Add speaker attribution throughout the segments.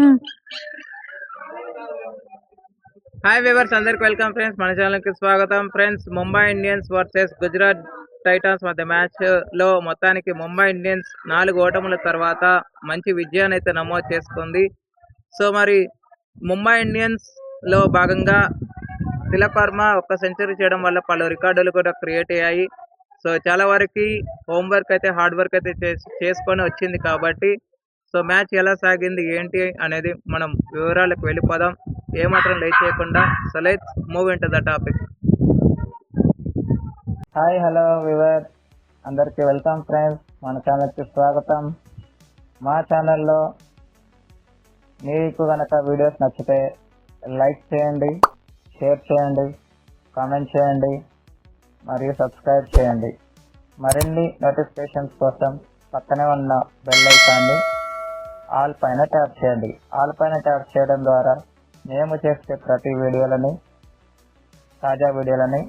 Speaker 1: ఉమ్.
Speaker 2: Hi viewers, అందరికి welcome friends. మన channel కి స్వాగతం friends. Mumbai Indians versus Gujarat Titans మధ్య మ్యాచ్ లో మొత్తానికి ముంబై ఇండియన్స్ 4 ఓటముల తర్వాత మంచి విజయాన్ని అయితే నమోదు చేసుకుంది. సో మరి ముంబై ఇండియన్స్ లో భాగంగా తిలక్ వర్మ ఒక్క సెంచరీ చేయడం వల్ల పలు రికార్డులు కూడా క్రియేట్ అయ్యాయి. సో చాలా వరకు హోంవర్క్ అయితే హార్డ్ వర్క్ అయితే చేసుకొని వచ్చింది కాబట్టి సో మ్యాచ్ ఎలా సాగింది ఏంటి అనేది మనం వివరాలకు వెళ్ళిపోదాం. ఏమాత్రం లేట్ చేయకుండా so let's move into the topic.
Speaker 3: Hi hello we were అందరికీ వెల్కమ్ ఫ్రెండ్స్. మన ఛానల్కి స్వాగతం. మా ఛానల్లో మీకు కనుక వీడియోస్ నచ్చితే లైక్ చేయండి, షేర్ చేయండి, కామెంట్ చేయండి మరియు సబ్స్క్రైబ్ చేయండి. మరిన్ని నోటిఫికేషన్స్ కోసం పక్కనే ఉన్న బెల్ ఐకాన్ని ఆల్ పైన ట్యాప్ చేయండి. ఆల్ పైన ట్యాప్ చేయడం ద్వారా మేము చేసే ప్రతి వీడియోలని, తాజా వీడియోలని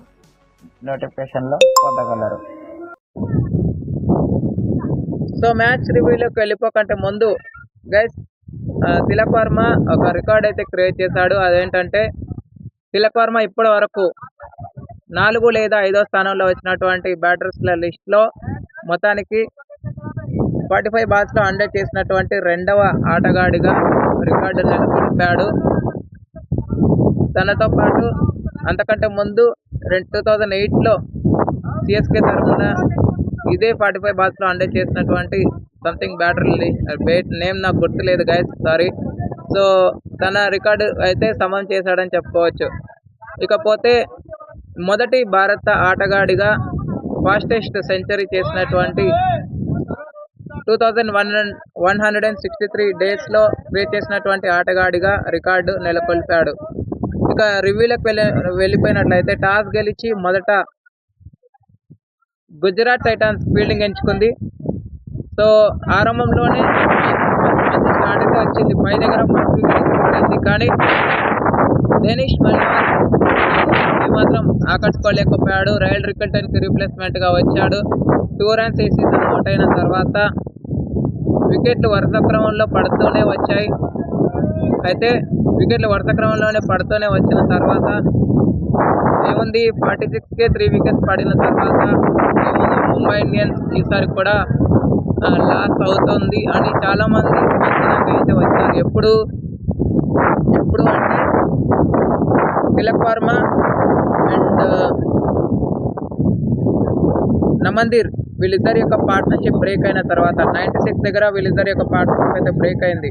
Speaker 3: నోటిఫికేషన్లో పొందగలరు.
Speaker 2: సో మ్యాచ్ రివ్యూలోకి వెళ్ళిపోకంటే ముందు గైస్, తిలక్ వర్మ ఒక రికార్డ్ అయితే క్రియేట్ చేశాడు. అదేంటంటే తిలక్ వర్మ ఇప్పటి వరకు 4 లేదా 5వ స్థానంలో వచ్చినటువంటి బ్యాటర్స్ల లిస్ట్లో మొత్తానికి 45 బాల్స్లో 100 చేసినటువంటి 2వ ఆటగాడిగా రికార్డు నెలకొల్పాడు. తనతో పాటు అంతకంటే ముందు 2008లో సిఎస్కే తరఫున ఇదే 45 బాల్స్లో 100 చేసినటువంటి సంథింగ్ బ్యాటర్ నేమ్ నాకు గుర్తులేదు గైస్, సారీ. సో తన రికార్డు అయితే సమం చేశాడని చెప్పుకోవచ్చు. ఇకపోతే మొదటి భారత ఆటగాడిగా ఫాస్టెస్ట్ సెంచరీ చేసినటువంటి 2163 డేస్లో క్రియేట్ చేసినటువంటి ఆటగాడిగా రికార్డు నెలకొల్పాడు. ఇక రివ్యూలకు వెళ్ళిపోయినట్లయితే టాస్ గెలిచి మొదట గుజరాత్ టైటాన్స్ ఫీల్డింగ్ ఎంచుకుంది. సో ఆరంభంలోనే మంచి స్టార్ట్ అయితే వచ్చింది, పై దగ్గర పడింది. కానీ డేనిష్ మల్వార్ మాత్రం ఆకట్టుకోలేకపోయాడు. రైల్ రికల్టన్కి రీప్లేస్మెంట్గా వచ్చాడు. 2 runs ఈ సీజన్ అవుట్ అయిన తర్వాత వికెట్లు వరుస క్రమంలో పడుతూనే వచ్చాయి. అయితే వికెట్లు వరుస క్రమంలోనే పడుతూనే వచ్చిన తర్వాత ఏముంది, 46కే 3 వికెట్స్ పడిన తర్వాత ముంబై ఇండియన్స్ ఈసారి కూడా లాస్ అవుతుంది అని చాలా మంది అంచనాకి అయితే వచ్చారు. ఎప్పుడు అంటే తిలక్ వర్మ అండ్ నమందీర్ వీళ్ళిద్దరి యొక్క పార్ట్నర్షిప్ బ్రేక్ అయిన తర్వాత 96 దగ్గర వీళ్ళిద్దరి యొక్క పార్ట్నర్షిప్ అయితే బ్రేక్ అయింది.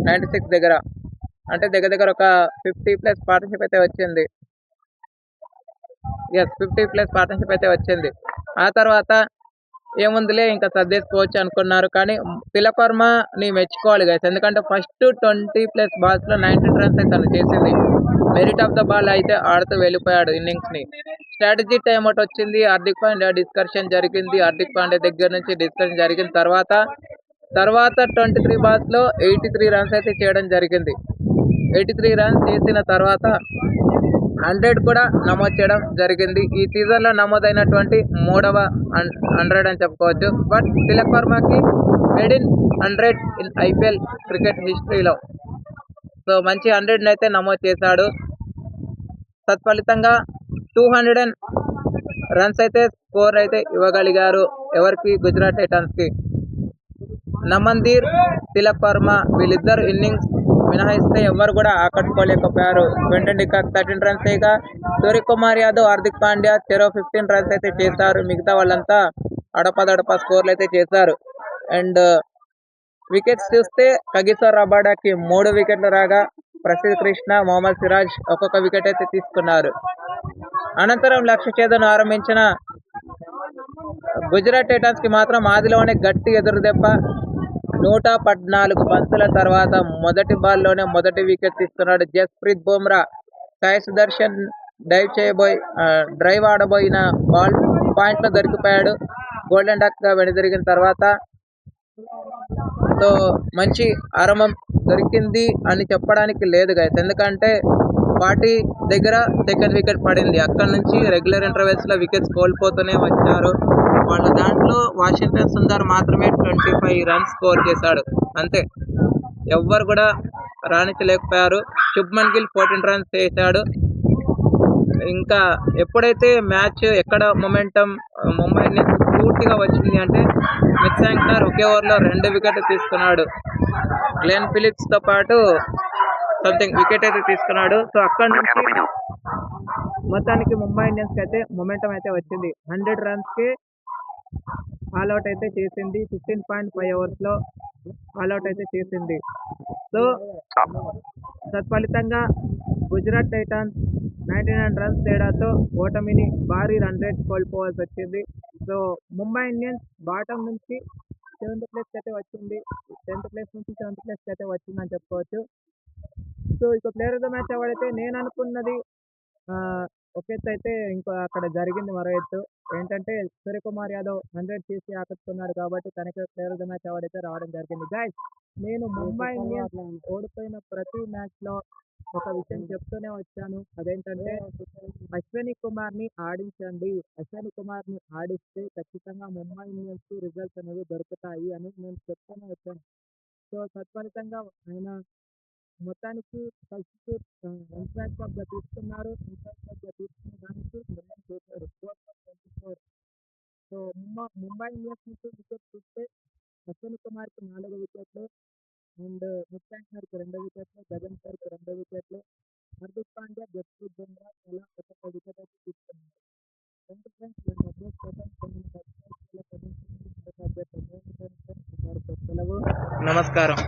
Speaker 2: 96 దగ్గర అంటే దగ్గర ఒక 50+ పార్ట్నర్షిప్ అయితే వచ్చింది. 50+ పార్ట్నర్షిప్ అయితే వచ్చింది. ఆ తర్వాత ఏముందిలే ఇంకా సర్దేసుకోవచ్చు అనుకున్నారు. కానీ తిలక్ వర్మని మెచ్చుకోవాలి గైస్, ఎందుకంటే ఫస్ట్ 20+ బాల్స్లో 19 runs అయితే తను చేసింది. మెరిట్ ఆఫ్ ద బాల్ అయితే ఆడుతూ వెళ్ళిపోయాడు ఇన్నింగ్స్ని. స్ట్రాటజీ టైం అవుట్ వచ్చింది, హార్దిక్ పాండ్యా డిస్కషన్ జరిగింది. హార్దిక్ పాండ్యా దగ్గర నుంచి డిస్కషన్ జరిగిన తర్వాత 23 బాల్స్లో 83 runs అయితే చేయడం జరిగింది. 83 runs చేసిన తర్వాత 100 కూడా నమోదు చేయడం జరిగింది. ఈ సీజన్లో నమోదైనటువంటి 3వ 100 అని చెప్పుకోవచ్చు. బట్ తిలక్ వర్మకి made in 100 in IPL cricket హిస్టరీలో. సో మంచి 100 అయితే నమోదు చేశాడు. తత్ఫలితంగా 200 runs అయితే స్కోర్ అయితే ఇవ్వగలిగారు. ఎవరికి? గుజరాత్ టైటాన్స్కి. నమందీర్, తిలక్ వర్మ వీళ్ళిద్దరు ఇన్నింగ్స్ మినహాయిస్తే ఎవరు కూడా ఆకట్టుకోలేకపోయారు. క్వింటన్ డికాక్ 13 runs చేయగా సూర్యకుమార్ యాదవ్, హార్దిక్ పాండ్యా చెరో 15 runs అయితే చేశారు. మిగతా వాళ్ళంతా అడపదడప స్కోర్లు అయితే చేశారు. అండ్ వికెట్స్ చూస్తే కగిసో రబాడాకి 3 వికెట్లు రాగా ప్రసిద్ధ్ కృష్ణ, మొహమ్మద్ సిరాజ్ ఒక్కొక్క వికెట్ అయితే తీసుకున్నారు. అనంతరం లక్ష్య ఛేదను ఆరంభించిన గుజరాత్ టైటాన్స్కి మాత్రం ఆదిలోనే గట్టి ఎదురుదెబ్బ. 114 బంతుల తర్వాత మొదటి బాల్లోనే మొదటి వికెట్ తీసుకున్నాడు జస్ప్రీత్ బుమ్రా. సాయి సుదర్శన్ డ్రైవ్ ఆడబోయిన బాల్ పాయింట్లో దొరికిపోయాడు. గోల్డెన్ డక్గా వెనుదిరిగిన తర్వాత సో మంచి ఆరంభం దొరికింది అని చెప్పడానికి లేదు గైస్, ఎందుకంటే 40 దగ్గర సెకండ్ వికెట్ పడింది. అక్కడ నుంచి రెగ్యులర్ ఇంటర్వెల్స్లో వికెట్స్ కోల్పోతూనే వచ్చారు వాళ్ళు. దాంట్లో వాషింగ్టన్ సుందర్ మాత్రమే 25 runs స్కోర్ చేశాడు అంతే. ఎవ్వరు కూడా రాణించలేకపోయారు. శుభ్మన్ గిల్ 14 రన్స్ చేశాడు. ఇంకా ఎప్పుడైతే మ్యాచ్ ఎక్కడ మొమెంటం ముంబై ఇండియన్స్ పూర్తిగా వచ్చింది అంటే మిచ్ శాంట్నర్ ఒకే ఓవర్లో 2 వికెట్లు తీసుకున్నాడు. గ్లెన్ ఫిలిప్స్ తో పాటు సంథింగ్ వికెట్ అయితే తీసుకున్నాడు. సో అక్కడ నుంచి మొత్తానికి ముంబై ఇండియన్స్ కి అయితే మొమెంటం అయితే వచ్చింది. 100 రన్స్ కి ఆల్అౌట్ అయితే చేసింది. 15.5 ఓవర్స్ లో ఆల్అౌట్ అయితే చేసింది. సో తత్ఫలితంగా గుజరాత్ టైటాన్స్ 99 రన్స్ తేడాతో ఓటమిని భారీ రన్ రేట్ కోల్పోవాల్సి వచ్చింది. సో ముంబై ఇండియన్స్ బాటం నుంచి 7th ప్లేస్ అయితే వచ్చింది. 10th ప్లేస్ నుంచి 7th ప్లేస్ అయితే వచ్చిందని చెప్పుకోవచ్చు. సో ఇక ప్లేయర్ ఆఫ్ ద మ్యాచ్ ఎవరైతే నేను అనుకున్నది ఒక ఎత్తు అయితే ఇంకో అక్కడ జరిగింది మరో ఎత్తు. ఏంటంటే సూర్యకుమార్ యాదవ్ 100 చేసి ఆకట్టుకున్నాడు కాబట్టి తనకి player of the match award అయితే రావడం జరిగింది. గైస్, నేను ముంబై ఇండియన్స్ ఓడిపోయిన ప్రతి మ్యాచ్ లో ఒక విషయం చెప్తూనే వచ్చాను. అదేంటంటే అశ్విని కుమార్ ని ఆడించండి. అశ్విని కుమార్ ని ఆడిస్తే ఖచ్చితంగా ముంబై ఇండియన్స్ కి రిజల్ట్స్ అనేవి దొరుకుతాయి అని నేను చెప్తూనే వచ్చాను. సో తత్ఫలితంగా ఆయన మొత్తానికి ఫస్ట్ ఇన్ఫాక్ట్ ఆఫ్ గా తీసుకున్నారు. ఇన్ఫాక్ట్ ఆఫ్ గా తీసుకున్న దానికి నిర్ణయం చేశారు 4/24. సో ముంబై ఇండియన్స్ నుంచి వికెట్ చూస్తే అశ్విని కుమార్ కి 4 వికెట్లు అండ్ మిచ్ శాంట్నర్ కి 2 వికెట్లు, గగన్ సర్ కి 2 వికెట్లు, హార్దిక్ పాండ్యా, జస్ప్రీత్ బుమ్రా ఇలా ఒక్కొక్క వికెట్ అయితే తీసుకున్నారు. ఫ్రెండ్స్, అప్డేట్ కోసం కొన్ని సబ్స్క్రైబ్ చేయాలి. సెలవు. నమస్కారం.